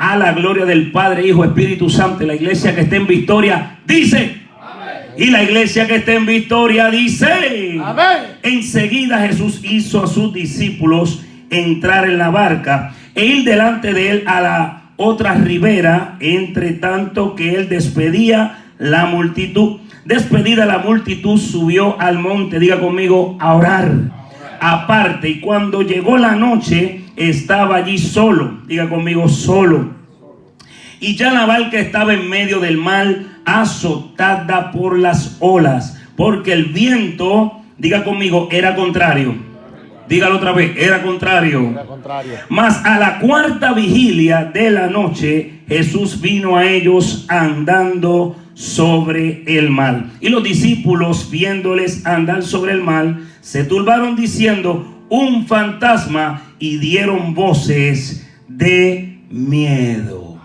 a la gloria del Padre, Hijo, Espíritu Santo. La iglesia que esté en victoria dice amén. Y la iglesia que esté en victoria dice amén. Enseguida Jesús hizo a sus discípulos entrar en la barca e ir delante de él a la otra ribera, entre tanto que él despedía la multitud. Despedida la multitud, subió al monte, diga conmigo, a orar aparte. Y cuando llegó la noche, estaba allí solo, diga conmigo, solo. Y ya la barca estaba en medio del mar, azotada por las olas, porque el viento, diga conmigo, era contrario. Dígalo otra vez, era contrario. Mas a la cuarta vigilia de la noche, Jesús vino a ellos andando sobre el mar. Y los discípulos, viéndoles andar sobre el mar, se turbaron diciendo, un fantasma, y dieron voces de miedo.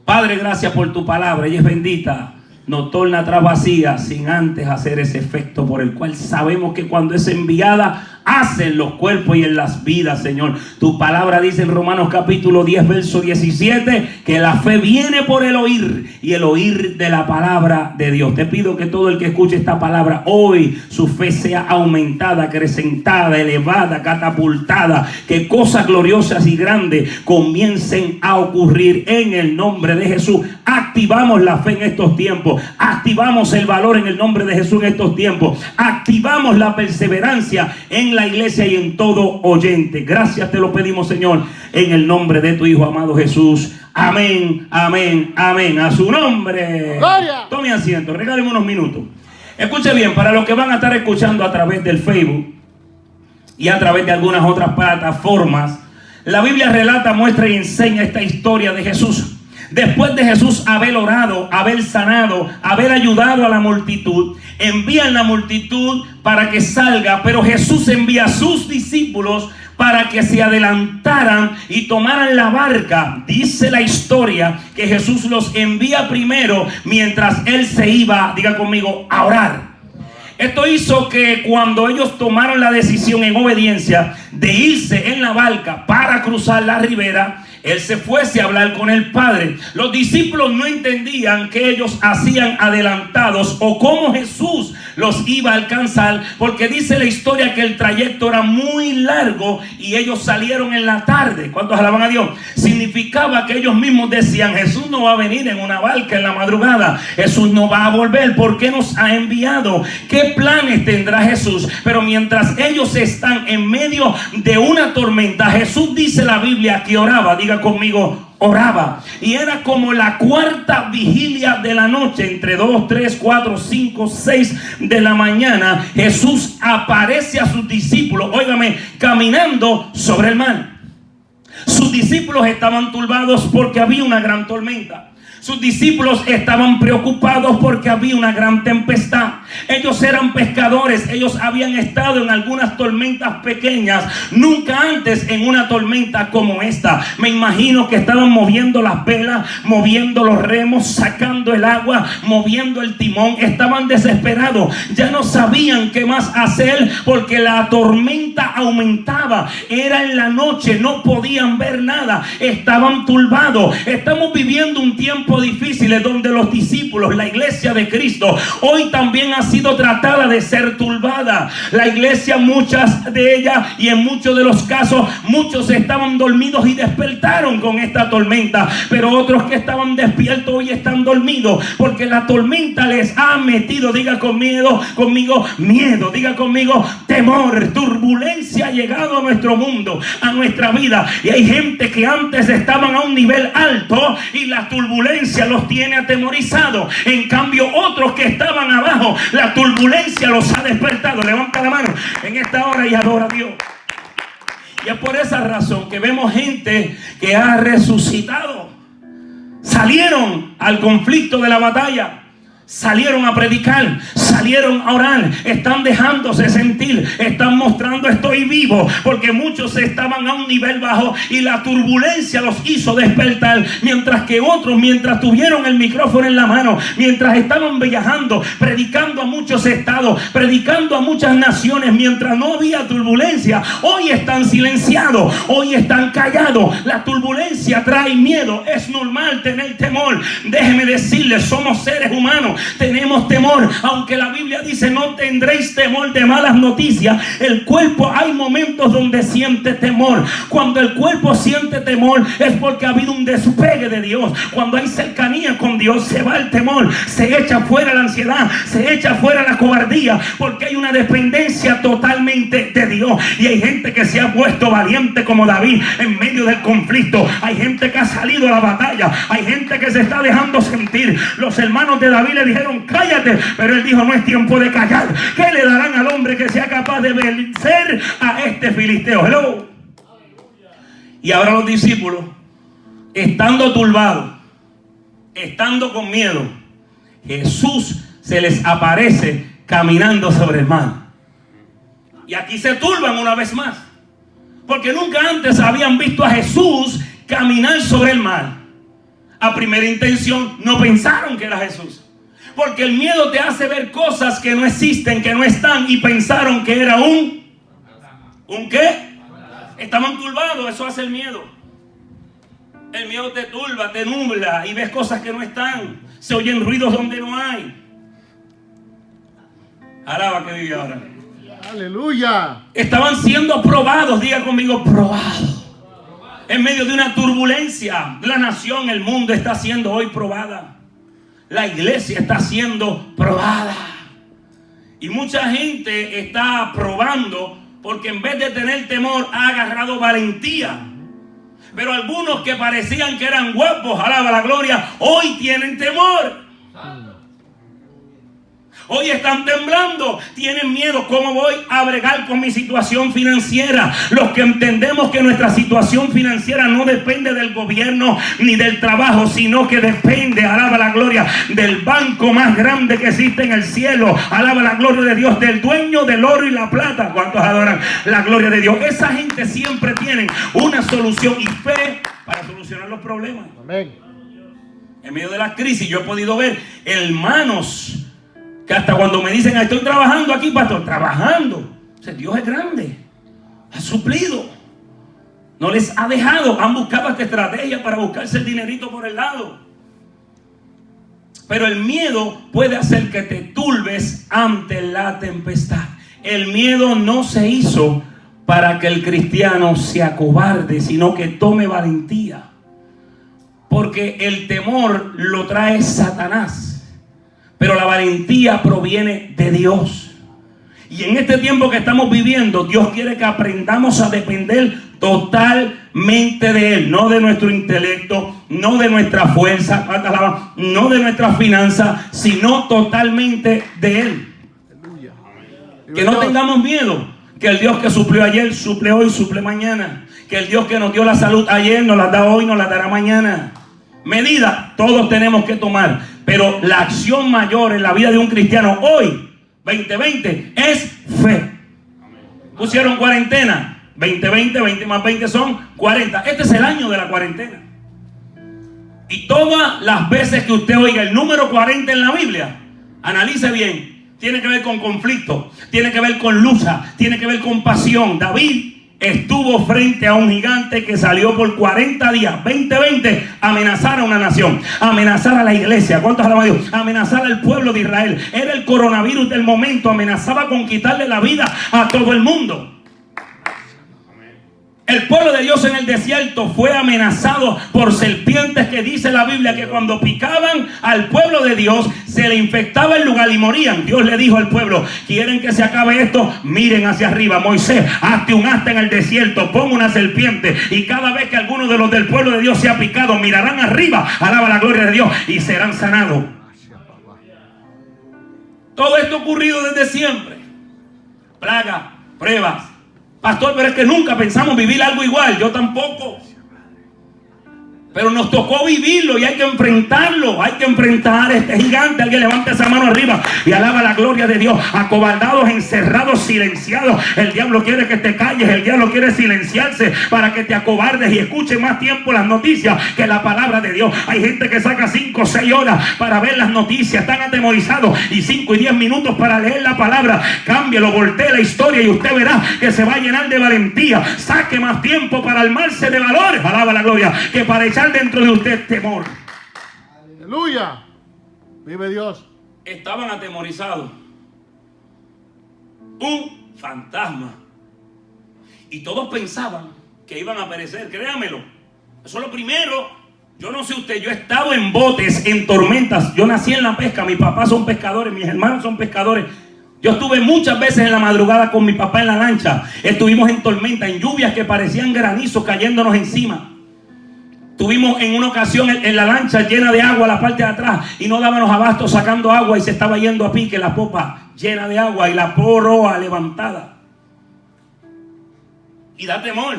Padre, gracias por tu palabra, ella es bendita. No torna atrás vacía sin antes hacer ese efecto por el cual sabemos que cuando es enviada hace en los cuerpos y en las vidas, Señor. Tu palabra dice en Romanos capítulo 10 verso 17 que la fe viene por el oír y el oír de la palabra de Dios. Te pido que todo el que escuche esta palabra hoy, su fe sea aumentada, acrecentada, elevada, catapultada, que cosas gloriosas y grandes comiencen a ocurrir en el nombre de Jesús. Activamos la fe en estos tiempos, activamos el valor en el nombre de Jesús en estos tiempos, activamos la perseverancia en la iglesia y en todo oyente. Gracias te lo pedimos, Señor, en el nombre de tu Hijo amado Jesús. Amén, amén, amén. A su nombre. Gloria. Tome asiento, regáleme unos minutos. Escuche bien, para los que van a estar escuchando a través del Facebook y a través de algunas otras plataformas, la Biblia relata, muestra y enseña esta historia de Jesús. Después de Jesús haber orado, haber sanado, haber ayudado a la multitud, envían la multitud para que salga, pero Jesús envía a sus discípulos para que se adelantaran y tomaran la barca. Dice la historia que Jesús los envía primero mientras él se iba, diga conmigo, a orar. Esto hizo que cuando ellos tomaron la decisión en obediencia de irse en la barca para cruzar la ribera, él se fuese a hablar con el Padre. Los discípulos no entendían que ellos hacían adelantados o cómo Jesús los iba a alcanzar, porque dice la historia que el trayecto era muy largo y ellos salieron en la tarde. ¿Cuántos alaban a Dios? Significaba que ellos mismos decían, Jesús no va a venir en una barca en la madrugada, Jesús no va a volver. ¿Por qué nos ha enviado? ¿Qué planes tendrá Jesús? Pero mientras ellos están en medio de una tormenta, Jesús, dice la Biblia, que oraba. Diga conmigo, oraba. Y era como la cuarta vigilia de la noche, entre 2, 3, 4, 5, 6 de la mañana. Jesús aparece a sus discípulos, óigame, caminando sobre el mar. Sus discípulos estaban turbados porque había una gran tormenta. Sus discípulos estaban preocupados porque había una gran tempestad. Ellos eran pescadores. Ellos habían estado en algunas tormentas pequeñas, nunca antes en una tormenta como esta. Me imagino que estaban moviendo las velas, moviendo los remos, sacando el agua, moviendo el timón. Estaban desesperados. Ya no sabían qué más hacer porque la tormenta aumentaba. Era en la noche, no podían ver nada. Estaban turbados. Estamos viviendo un tiempo difíciles donde los discípulos, la iglesia de Cristo, hoy también ha sido tratada de ser turbada. La iglesia, muchas de ellas y en muchos de los casos, muchos estaban dormidos y despertaron con esta tormenta, pero otros que estaban despiertos hoy están dormidos porque la tormenta les ha metido, diga conmigo, miedo, diga conmigo, temor. Turbulencia ha llegado a nuestro mundo, a nuestra vida, y hay gente que antes estaban a un nivel alto y la turbulencia los tiene atemorizados. En cambio, otros que estaban abajo, la turbulencia los ha despertado. Levanta la mano en esta hora y adora a Dios. Y es por esa razón que vemos gente que ha resucitado. Salieron al conflicto de la batalla. salieron a predicar, salieron a orar, están dejándose sentir, están mostrando estoy vivo, porque muchos estaban a un nivel bajo y la turbulencia los hizo despertar, mientras que otros, mientras tuvieron el micrófono en la mano, mientras estaban viajando, predicando a muchos estados, predicando a muchas naciones, mientras no había turbulencia, hoy están silenciados, hoy están callados. La turbulencia trae miedo, es normal tener temor. Déjeme decirles, somos seres humanos, tenemos temor, aunque la Biblia dice no tendréis temor de malas noticias. El cuerpo, hay momentos donde siente temor. Cuando el cuerpo siente temor es porque ha habido un despegue de Dios. Cuando hay cercanía con Dios se va el temor, se echa fuera la ansiedad, se echa fuera la cobardía, porque hay una dependencia totalmente de Dios. Y hay gente que se ha puesto valiente como David en medio del conflicto. Hay gente que ha salido a la batalla, hay gente que se está dejando sentir. Los hermanos de David le dijeron cállate, pero él dijo no es tiempo de callar. ¿Qué le darán al hombre que sea capaz de vencer a este filisteo? Hello. Y ahora los discípulos, estando turbados, estando con miedo, Jesús se les aparece caminando sobre el mar. Y aquí se turban una vez más, porque nunca antes habían visto a Jesús caminar sobre el mar. A primera intención no pensaron que era Jesús, porque el miedo te hace ver cosas que no existen, que no están, y pensaron que era ¿un qué? Estaban turbados, eso hace el miedo. El miedo te turba, te nubla y ves cosas que no están. Se oyen ruidos donde no hay. Alaba que vive ahora. Aleluya. Estaban siendo probados, diga conmigo, probados. En medio de una turbulencia, la nación, el mundo está siendo hoy probada. La iglesia está siendo probada. Y mucha gente está probando porque en vez de tener temor ha agarrado valentía. Pero algunos que parecían que eran guapos, alaba la gloria, hoy tienen temor. Hoy están temblando, tienen miedo. ¿Cómo voy a bregar con mi situación financiera? Los que entendemos que nuestra situación financiera no depende del gobierno ni del trabajo, sino que depende, alaba la gloria, del banco más grande que existe en el cielo. Alaba la gloria de Dios, del dueño del oro y la plata. ¿Cuántos adoran la gloria de Dios? Esa gente siempre tiene una solución y fe para solucionar los problemas. Amén. En medio de la crisis yo he podido ver hermanos que hasta cuando me dicen estoy trabajando aquí, pastor, trabajando. O sea, Dios es grande, ha suplido, no les ha dejado, han buscado esta estrategia para buscarse el dinerito por el lado. Pero el miedo puede hacer que te turbes ante la tempestad. El miedo no se hizo para que el cristiano se acobarde, sino que tome valentía. Porque el temor lo trae Satanás. Pero la valentía proviene de Dios. Y en este tiempo que estamos viviendo, Dios quiere que aprendamos a depender totalmente de Él. No de nuestro intelecto, no de nuestra fuerza, no de nuestras finanzas, sino totalmente de Él. Que no tengamos miedo. Que el Dios que suplió ayer, suple hoy, suple mañana. Que el Dios que nos dio la salud ayer, nos la da hoy, nos la dará mañana. Medidas todos tenemos que tomar. Pero la acción mayor en la vida de un cristiano hoy, 2020, es fe. Pusieron cuarentena. 20, 20 más 20 son 40. Este es el año de la cuarentena. Y todas las veces que usted oiga el número 40 en la Biblia, analice bien. Tiene que ver con conflicto, tiene que ver con lucha, tiene que ver con pasión. David estuvo frente a un gigante que salió por 40 días, 20, amenazar a una nación, amenazar a la iglesia. ¿Cuántos alaban a Dios? Amenazar al pueblo de Israel. Era el coronavirus del momento, amenazaba con quitarle la vida a todo el mundo. El pueblo de Dios en el desierto fue amenazado por serpientes que dice la Biblia que cuando picaban al pueblo de Dios se le infectaba el lugar y morían. Dios le dijo al pueblo, ¿quieren que se acabe esto? Miren hacia arriba. Moisés, hazte un asta en el desierto, pon una serpiente y cada vez que alguno de los del pueblo de Dios sea picado, mirarán arriba, alaba la gloria de Dios y serán sanados. Todo esto ha ocurrido desde siempre. Plagas, pruebas. Pastor, pero es que nunca pensamos vivir algo igual. Yo tampoco. Pero nos tocó vivirlo y hay que enfrentarlo. Hay que enfrentar a este gigante. Alguien levanta esa mano arriba y alaba la gloria de Dios. Acobardados, encerrados, silenciados. El diablo quiere que te calles. El diablo quiere silenciarse para que te acobardes y escuche más tiempo las noticias que la palabra de Dios. Hay gente que saca 5 o 6 horas para ver las noticias. Están atemorizados. Y 5 y 10 minutos para leer la palabra. Cámbielo, voltee la historia y usted verá que se va a llenar de valentía. Saque más tiempo para armarse de valor. Alaba la gloria. Que para echar dentro de usted temor. Aleluya. Vive Dios. Estaban atemorizados. Un fantasma. Y todos pensaban que iban a perecer. Créanmelo. Eso es lo primero. Yo no sé usted, yo he estado en botes, en tormentas. Yo nací en la pesca. Mis papás son pescadores, mis hermanos son pescadores. Yo estuve muchas veces en la madrugada con mi papá en la lancha. Estuvimos en tormenta, en lluvias que parecían granizos cayéndonos encima. Tuvimos en una ocasión en la lancha llena de agua la parte de atrás y no dábamos abasto sacando agua y se estaba yendo a pique la popa llena de agua y la proa levantada. Y da temor.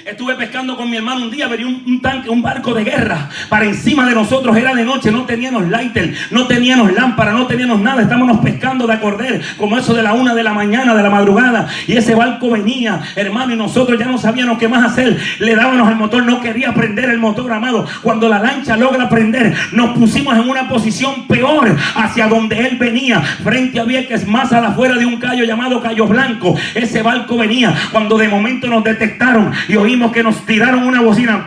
Estuve pescando con mi hermano un día, venía un tanque, un barco de guerra para encima de nosotros, era de noche, no teníamos lighter, no teníamos lámpara, no teníamos nada, estábamos pescando de acordeón, como eso de la 1 de la mañana, de la madrugada, y ese barco venía, hermano, y nosotros ya no sabíamos qué más hacer, le dábamos al motor, no quería prender el motor, amado. Cuando la lancha logra prender, nos pusimos en una posición peor hacia donde él venía, frente a Vieques, más a la afuera de un callo llamado Cayo Blanco. Ese barco venía, cuando de momento nos detectaron y oímos que nos tiraron una bocina.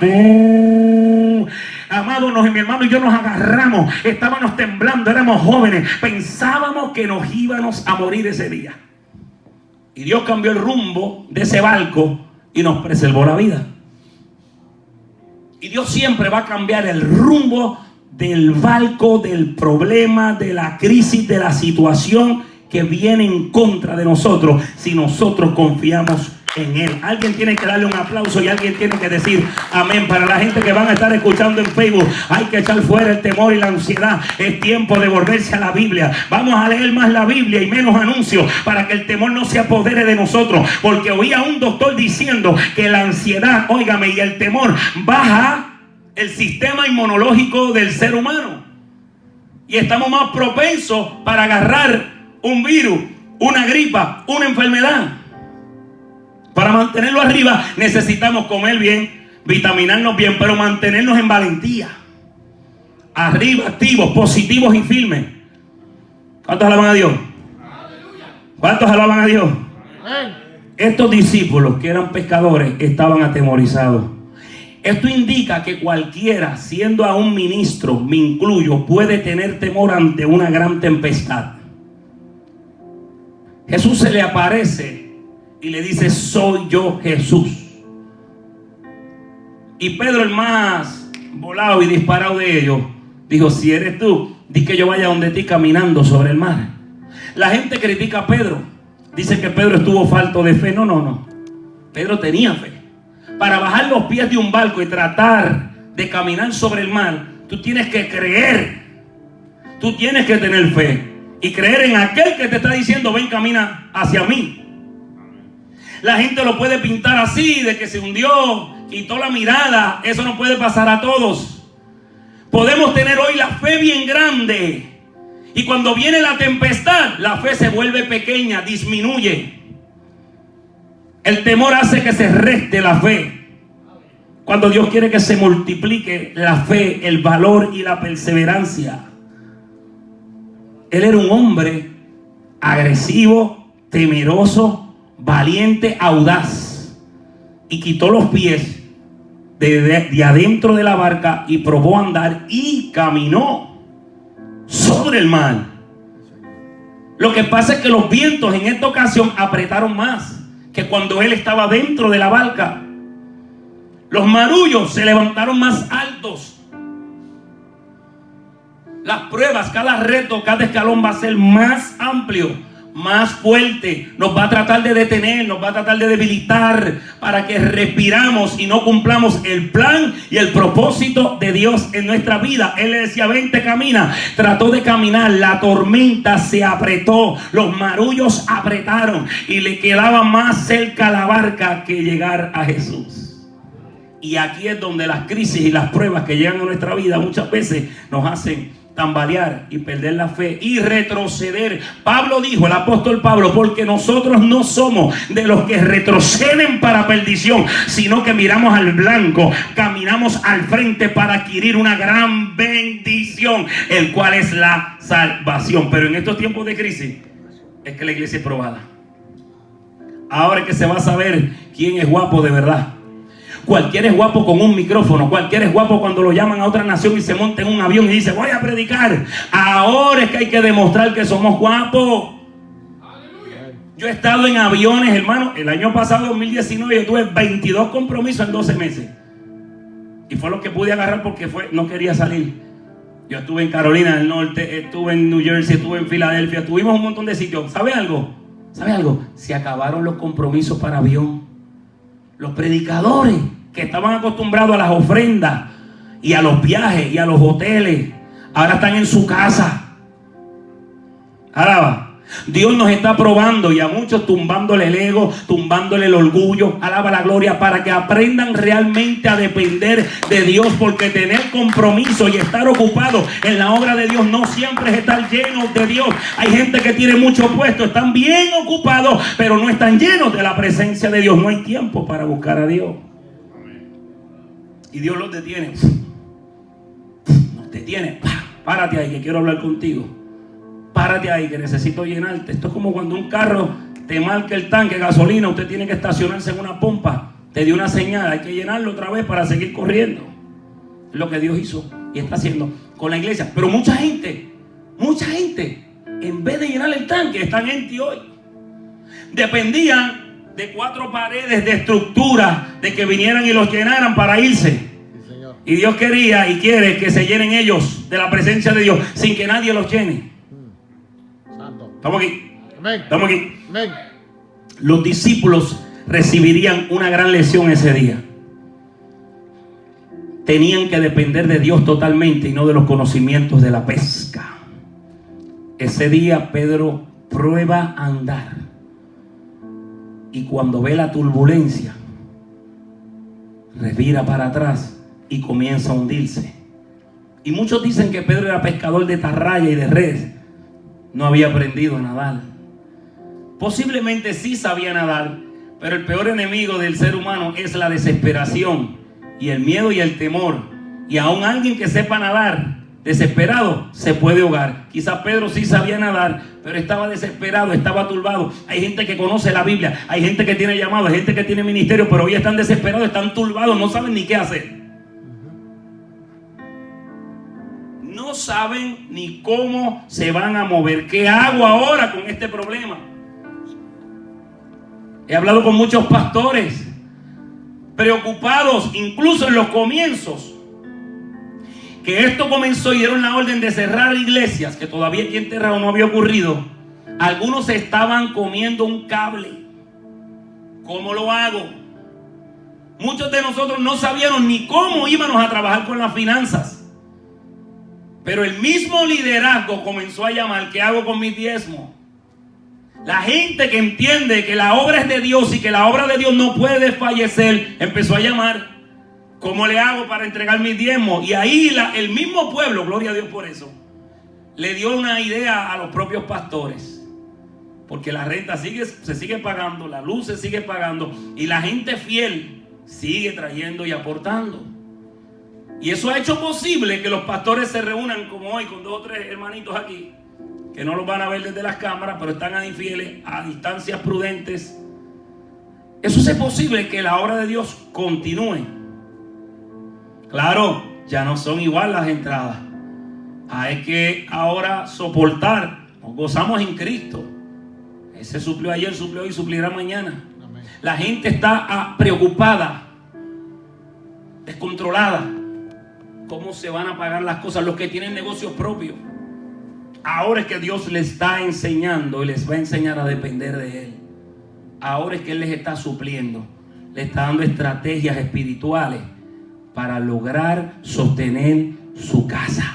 Amado, mi hermano y yo nos agarramos, estábamos temblando, éramos jóvenes, pensábamos que nos íbamos a morir ese día. Y Dios cambió el rumbo de ese barco y nos preservó la vida. Y Dios siempre va a cambiar el rumbo del barco, del problema, de la crisis, de la situación que viene en contra de nosotros, si nosotros confiamos en Él. Alguien tiene que darle un aplauso y alguien tiene que decir amén. Para la gente que van a estar escuchando en Facebook, hay que echar fuera el temor y la ansiedad. Es tiempo de volverse a la Biblia. Vamos a leer más la Biblia y menos anuncios para que el temor no se apodere de nosotros. Porque oía un doctor diciendo que la ansiedad, óigame, y el temor baja el sistema inmunológico del ser humano. Y estamos más propensos para agarrar un virus, una gripa, una enfermedad. Para mantenerlo arriba necesitamos comer bien, vitaminarnos bien, pero mantenernos en valentía. Arriba, activos, positivos y firmes. ¿Cuántos alaban a Dios? ¿Cuántos alaban a Dios? Estos discípulos que eran pescadores estaban atemorizados. Esto indica que cualquiera, siendo aún ministro, me incluyo, puede tener temor ante una gran tempestad. Jesús se le aparece y le dice: soy yo, Jesús. Y Pedro, el más volado y disparado de ellos, dijo: si eres tú, di que yo vaya donde ti caminando sobre el mar. La gente critica a Pedro, dice que Pedro estuvo falto de fe. No. Pedro tenía fe. Para bajar los pies de un barco y tratar de caminar sobre el mar, tú tienes que creer. Tú tienes que tener fe y creer en aquel que te está diciendo: ven, camina hacia mí. La gente lo puede pintar así, de que se hundió, quitó la mirada. Eso no puede pasar a todos. Podemos tener hoy la fe bien grande, y cuando viene la tempestad, la fe se vuelve pequeña, disminuye. El temor hace que se reste la fe, cuando Dios quiere que se multiplique la fe, el valor y la perseverancia. Él era un hombre agresivo, temeroso, valiente, audaz, y quitó los pies de adentro de la barca y probó a andar y caminó sobre el mar. Lo que pasa es que los vientos en esta ocasión apretaron más que cuando él estaba dentro de la barca. Los marullos se levantaron más altos. Las pruebas, cada reto, cada escalón va a ser más amplio, más fuerte. Nos va a tratar de detener, nos va a tratar de debilitar para que respiramos y no cumplamos el plan y el propósito de Dios en nuestra vida. Él le decía: vente, camina. Trató de caminar, la tormenta se apretó, los marullos apretaron y le quedaba más cerca la barca que llegar a Jesús. Y aquí es donde las crisis y las pruebas que llegan a nuestra vida muchas veces nos hacen tambalear y perder la fe y retroceder. Pablo dijo, el apóstol Pablo, porque nosotros no somos de los que retroceden para perdición, sino que miramos al blanco, caminamos al frente para adquirir una gran bendición, el cual es la salvación. Pero en estos tiempos de crisis es que la iglesia es probada. Ahora es que se va a saber quién es guapo de verdad. Cualquiera es guapo con un micrófono. Cualquiera es guapo cuando lo llaman a otra nación y se monta en un avión y dice, voy a predicar. Ahora es que hay que demostrar que somos guapos. Yo he estado en aviones, hermano. El año pasado, 2019, yo tuve 22 compromisos en 12 meses. Y fue lo que pude agarrar porque no quería salir. Yo estuve en Carolina del Norte, estuve en New Jersey, estuve en Filadelfia. Tuvimos un montón de sitios. ¿Sabe algo? ¿Sabe algo? Se acabaron los compromisos para avión. Los predicadores que estaban acostumbrados a las ofrendas y a los viajes y a los hoteles, ahora están en su casa. Alaba. Dios nos está probando y a muchos tumbándole el ego, tumbándole el orgullo. Alaba la gloria, para que aprendan realmente a depender de Dios, porque tener compromiso y estar ocupado en la obra de Dios no siempre es estar llenos de Dios. Hay gente que tiene mucho puesto, están bien ocupados, pero no están llenos de la presencia de Dios. No hay tiempo para buscar a Dios. Y Dios los detiene. Nos detiene. Párate ahí que quiero hablar contigo. Párate ahí que necesito llenarte. Esto es como cuando un carro te marca el tanque de gasolina, usted tiene que estacionarse en una pompa, te dio una señal, hay que llenarlo otra vez para seguir corriendo. Es lo que Dios hizo y está haciendo con la iglesia. Pero mucha gente, en vez de llenar el tanque, están en ti hoy. Dependían de 4 paredes de estructura, de que vinieran y los llenaran para irse. Sí, señor. Y Dios quería y quiere que se llenen ellos de la presencia de Dios sin que nadie los llene. Estamos aquí. Amén. Estamos aquí. Amén. Los discípulos recibirían una gran lección ese día. Tenían que depender de Dios totalmente y no de los conocimientos de la pesca. Ese día Pedro prueba a andar. Y cuando ve la turbulencia, revira para atrás y comienza a hundirse. Y muchos dicen que Pedro era pescador de atarraya y de res. No había aprendido a nadar. Posiblemente sí sabía nadar, pero el peor enemigo del ser humano es la desesperación y el miedo y el temor. Y aún alguien que sepa nadar desesperado se puede ahogar. Quizás Pedro sí sabía nadar, pero estaba desesperado, estaba turbado. Hay gente que conoce la Biblia, hay gente que tiene llamado, hay gente que tiene ministerio, pero hoy están desesperados, están turbados, no saben ni qué hacer. No saben ni cómo se van a mover. ¿Qué hago ahora con este problema? He hablado con muchos pastores preocupados, incluso en los comienzos, que esto comenzó y dieron la orden de cerrar iglesias, que todavía aquí en Terrao no había ocurrido. Algunos estaban comiendo un cable. ¿Cómo lo hago? Muchos de nosotros no sabíamos ni cómo íbamos a trabajar con las finanzas. Pero el mismo liderazgo comenzó a llamar, ¿qué hago con mis diezmos? La gente que entiende que la obra es de Dios y que la obra de Dios no puede desfallecer, empezó a llamar, ¿cómo le hago para entregar mis diezmos? Y ahí el mismo pueblo, gloria a Dios por eso, le dio una idea a los propios pastores. Porque la renta se sigue pagando, la luz se sigue pagando y la gente fiel sigue trayendo y aportando. Y eso ha hecho posible que los pastores se reúnan como hoy con 2 o 3 hermanitos aquí, que no los van a ver desde las cámaras, pero están ahí fieles, a distancias prudentes. Eso hace posible que la obra de Dios continúe. Claro, ya no son igual las entradas. Hay que ahora soportar. Nos gozamos en Cristo. Ese suplió ayer, suplió hoy, suplirá mañana. Amén. La gente está preocupada, descontrolada. ¿Cómo se van a pagar las cosas? Los que tienen negocios propios. Ahora es que Dios les está enseñando y les va a enseñar a depender de Él. Ahora es que Él les está supliendo. Le está dando estrategias espirituales para lograr sostener su casa.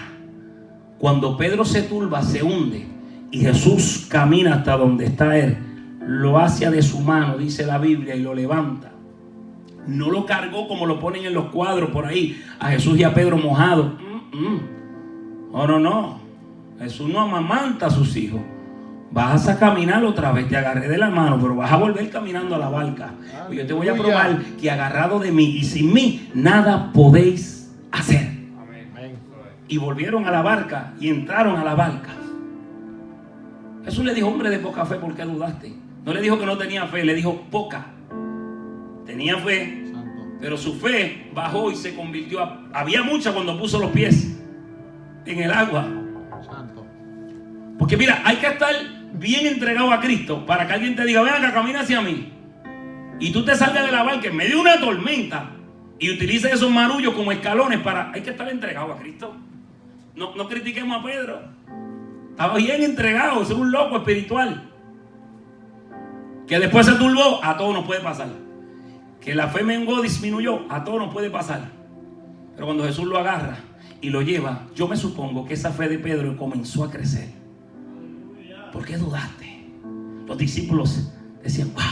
Cuando Pedro se turba, se hunde y Jesús camina hasta donde está Él. Lo hace de su mano, dice la Biblia, y lo levanta. No lo cargó como lo ponen en los cuadros por ahí, a Jesús y a Pedro mojados. No. Jesús no amamanta a sus hijos. Vas a caminar otra vez, te agarré de la mano, pero vas a volver caminando a la barca. Y yo te voy a probar que agarrado de mí y sin mí, nada podéis hacer. Amén. Y volvieron a la barca y entraron a la barca. Jesús le dijo: hombre de poca fe, ¿por qué dudaste? No le dijo que no tenía fe, le dijo poca. Tenía fe, pero su fe bajó y se convirtió había mucha cuando puso los pies en el agua. Porque mira, hay que estar bien entregado a Cristo para que alguien te diga: ven acá, camina hacia mí. Y tú te salgas de la barca en medio de una tormenta y utilices esos marullos como escalones para... Hay que estar entregado a Cristo. No critiquemos a Pedro. Estaba bien entregado, es un loco espiritual. Que después se turbó, a todos nos puede pasar. Que la fe menguó, disminuyó, a todos nos puede pasar. Pero cuando Jesús lo agarra y lo lleva, yo me supongo que esa fe de Pedro comenzó a crecer. ¿Por qué dudaste? Los discípulos decían: wow,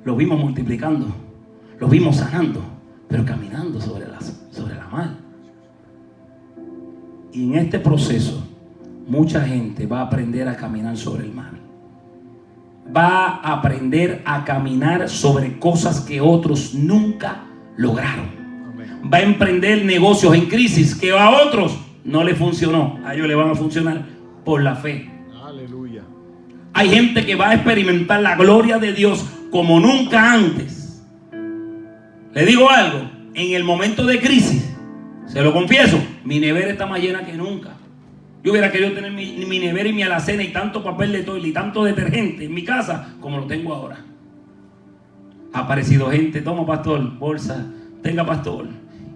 lo vimos multiplicando, lo vimos sanando, pero caminando sobre la mar. Y en este proceso mucha gente va a aprender a caminar sobre el mar. Va a aprender a caminar sobre cosas que otros nunca lograron. Va a emprender negocios en crisis que a otros no le funcionó. A ellos le van a funcionar por la fe. Aleluya. Hay gente que va a experimentar la gloria de Dios como nunca antes. Le digo algo: en el momento de crisis, se lo confieso, mi nevera está más llena que nunca. Yo hubiera querido tener mi nevera y mi alacena y tanto papel de toile y tanto detergente en mi casa como lo tengo ahora. Ha aparecido gente: toma pastor, bolsa, tenga pastor.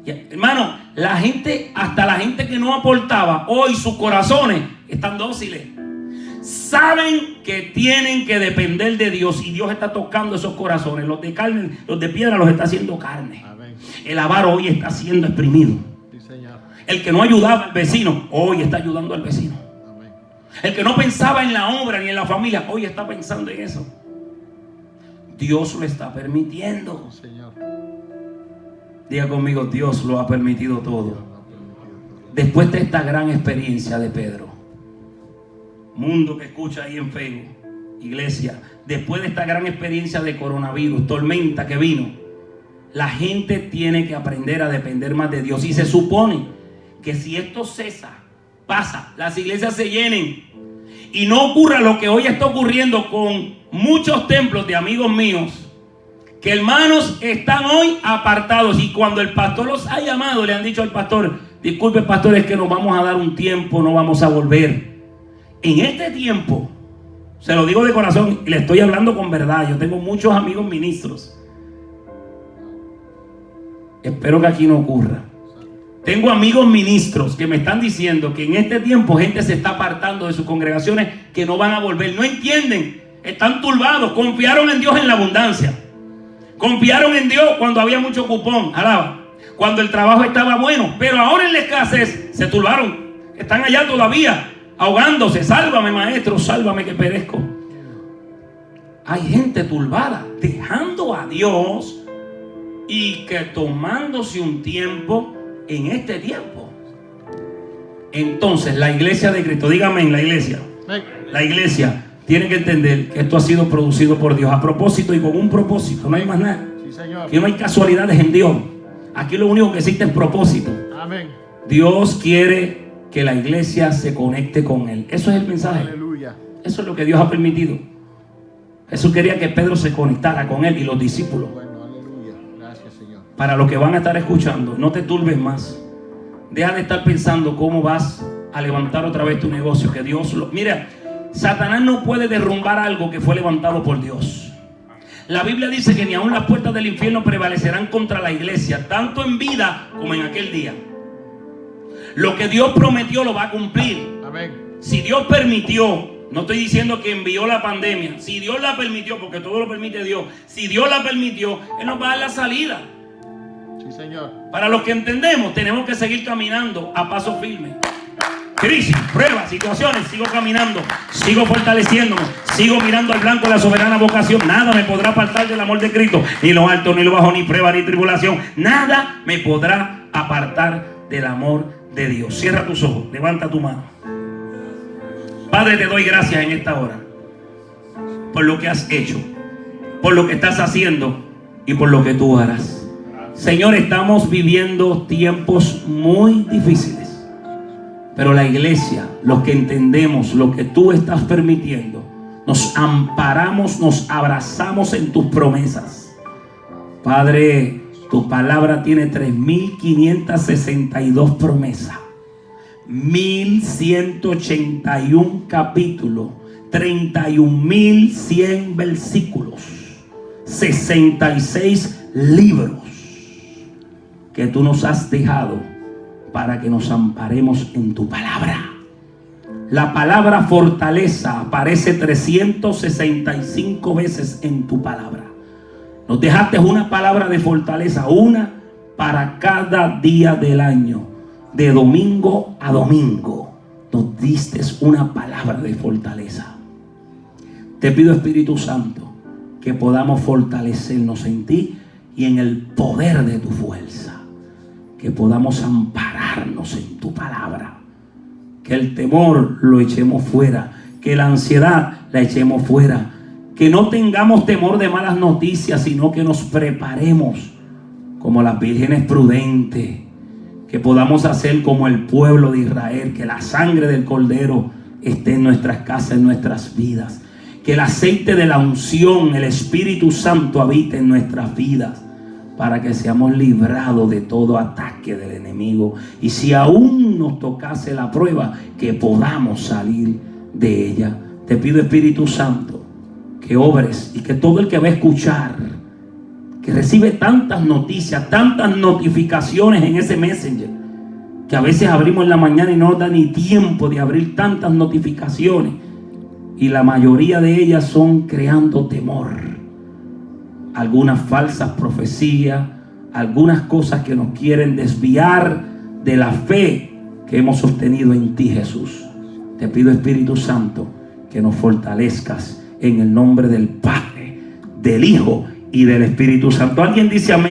Y, hermano, la gente, hasta la gente que no aportaba, hoy sus corazones están dóciles. Saben que tienen que depender de Dios y Dios está tocando esos corazones. Los de carne, los de piedra los está haciendo carne. Amén. El avaro hoy está siendo exprimido. Sí, Señor. El que no ayudaba al vecino, hoy está ayudando al vecino. Amén. El que no pensaba en la obra ni en la familia, hoy está pensando en eso. Dios lo está permitiendo. Sí, Señor. Diga conmigo: Dios lo ha permitido todo. Después de esta gran experiencia de Pedro, mundo que escucha ahí en Facebook, iglesia, después de esta gran experiencia de coronavirus, tormenta que vino, la gente tiene que aprender a depender más de Dios. Y se supone que si esto cesa, pasa, las iglesias se llenen y no ocurra lo que hoy está ocurriendo con muchos templos de amigos míos, que hermanos están hoy apartados, y cuando el pastor los ha llamado le han dicho al pastor: disculpe pastor, es que nos vamos a dar un tiempo, no vamos a volver. En este tiempo, se lo digo de corazón y le estoy hablando con verdad, yo tengo muchos amigos ministros. Espero que aquí no ocurra. Tengo amigos ministros que me están diciendo que en este tiempo gente se está apartando de sus congregaciones, que no van a volver. No entienden, están turbados. Confiaron en Dios en la abundancia. Confiaron en Dios cuando había mucho cupón, alaba, cuando el trabajo estaba bueno, pero ahora en la escasez se turbaron. Están allá todavía ahogándose. Sálvame, maestro, sálvame que perezco. Hay gente turbada, dejando a Dios y que tomándose un tiempo en este tiempo. Entonces la iglesia de Cristo, dígame, en la iglesia tiene que entender que esto ha sido producido por Dios a propósito y con un propósito, no hay más nada. Sí, Señor. Aquí no hay casualidades en Dios. Aquí lo único que existe es propósito. Amén. Dios quiere que la iglesia se conecte con Él. Eso es el mensaje. Aleluya. Eso es lo que Dios ha permitido. Jesús quería que Pedro se conectara con Él y los discípulos. Bueno, aleluya. Gracias, Señor. Para los que van a estar escuchando, no te turbes más. Deja de estar pensando cómo vas a levantar otra vez tu negocio. Que Dios lo... Mira, Satanás no puede derrumbar algo que fue levantado por Dios. La Biblia dice que ni aun las puertas del infierno prevalecerán contra la iglesia, tanto en vida como en aquel día. Lo que Dios prometió lo va a cumplir. Amén. Si Dios permitió, no estoy diciendo que envió la pandemia, si Dios la permitió, porque todo lo permite Dios, si Dios la permitió, Él nos va a dar la salida. Sí, Señor. Para los que entendemos, tenemos que seguir caminando a paso firme. crisis, pruebas, situaciones, sigo caminando, sigo fortaleciéndome, sigo mirando al blanco de la soberana vocación. Nada me podrá apartar del amor de Cristo, ni lo alto, ni lo bajo, ni prueba, ni tribulación. Nada me podrá apartar del amor de Dios. Cierra tus ojos, levanta tu mano. Padre, te doy gracias en esta hora por lo que has hecho, por lo que estás haciendo y por lo que tú harás. Señor, estamos viviendo tiempos muy difíciles, pero la iglesia, los que entendemos lo que tú estás permitiendo, nos amparamos, nos abrazamos en tus promesas. Padre, tu palabra tiene 3.562 promesas, 1.181 capítulos, 31.100 versículos, 66 libros que tú nos has dejado para que nos amparemos en tu palabra. La palabra fortaleza aparece 365 veces en tu palabra. Nos dejaste una palabra de fortaleza, una para cada día del año. De domingo a domingo nos diste una palabra de fortaleza. Te pido, Espíritu Santo, que podamos fortalecernos en ti y en el poder de tu fuerza. Que podamos ampararnos en tu palabra. Que el temor lo echemos fuera. Que la ansiedad la echemos fuera. Que no tengamos temor de malas noticias, sino que nos preparemos como las vírgenes prudentes. Que podamos hacer como el pueblo de Israel. Que la sangre del Cordero esté en nuestras casas, en nuestras vidas. Que el aceite de la unción, el Espíritu Santo habite en nuestras vidas, para que seamos librados de todo ataque del enemigo. Y si aún nos tocase la prueba, que podamos salir de ella. Te pido, Espíritu Santo, que obres y que todo el que va a escuchar, que recibe tantas noticias, tantas notificaciones en ese Messenger, que a veces abrimos en la mañana y no nos da ni tiempo de abrir tantas notificaciones, y la mayoría de ellas son creando temor. Algunas falsas profecías, algunas cosas que nos quieren desviar de la fe que hemos sostenido en ti, Jesús. Te pido, Espíritu Santo, que nos fortalezcas en el nombre del Padre, del Hijo y del Espíritu Santo. Alguien dice amén.